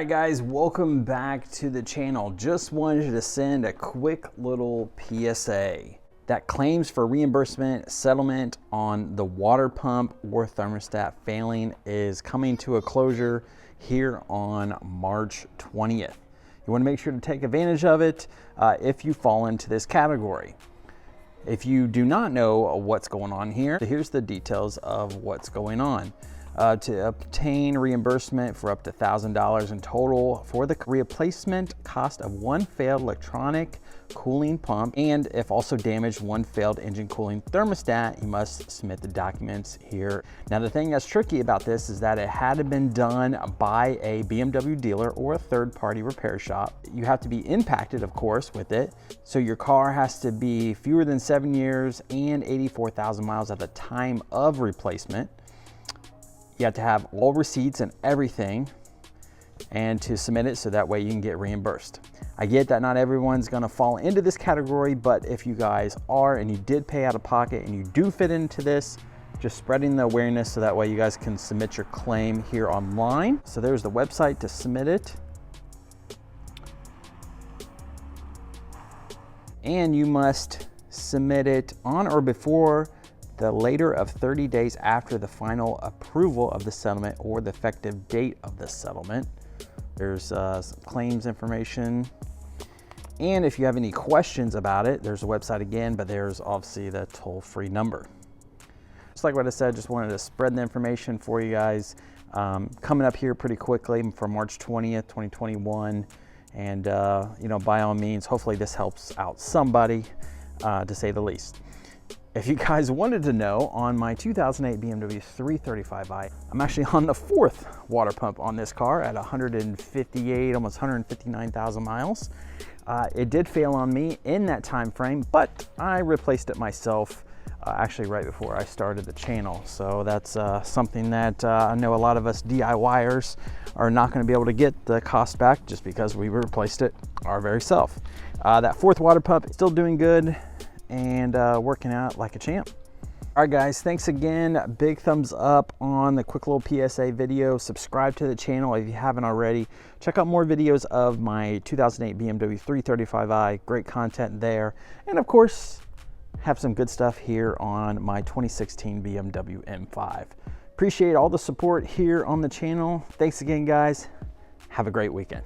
right guys, welcome back to the channel. Just wanted to send a quick little PSA that claims for reimbursement settlement on the water pump or thermostat failing is coming to a closure here on March 20th. You want to make sure to take advantage of it if you fall into this category. If you do not know what's going on here, here's the details of what's going on. To obtain reimbursement for up to $1,000 in total for the replacement cost of one failed electronic cooling pump, and if also damaged one failed engine cooling thermostat, you must submit the documents here. Now the thing that's tricky about this is that it had to been done by a BMW dealer or a third-party repair shop. You have to be impacted, of course, with it. So your car has to be fewer than 7 years and 84,000 miles at the time of replacement. You have to have all receipts and everything and to submit it so that way you can get reimbursed. I get that not everyone's gonna fall into this category, but if you guys are and you did pay out of pocket and you do fit into this, just spreading the awareness so that way you guys can submit your claim here online. So there's the website to submit it. And you must submit it on or before the later of 30 days after the final approval of the settlement or the effective date of the settlement. There's some claims information. And if you have any questions about it, there's a website again, but there's obviously the toll-free number. Just like what I said, just wanted to spread the information for you guys. Coming up here pretty quickly for March 20th, 2021. And you know, by all means, hopefully this helps out somebody, to say the least. If you guys wanted to know, on my 2008 BMW 335i, I'm actually on the 4th water pump on this car at 158, almost 159,000 miles. It did fail on me in that time frame, but I replaced it myself actually right before I started the channel. So that's something that I know a lot of us DIYers are not going to be able to get the cost back just because we replaced it our very self. That 4th water pump is still doing good and working out like a champ. All right guys, thanks again. Big thumbs up on the quick little PSA video. Subscribe to the channel if you haven't already. Check out more videos of my 2008 BMW 335i. Great content there. And of course, have some good stuff here on my 2016 BMW M5. Appreciate all the support here on the channel. Thanks again guys. Have a great weekend.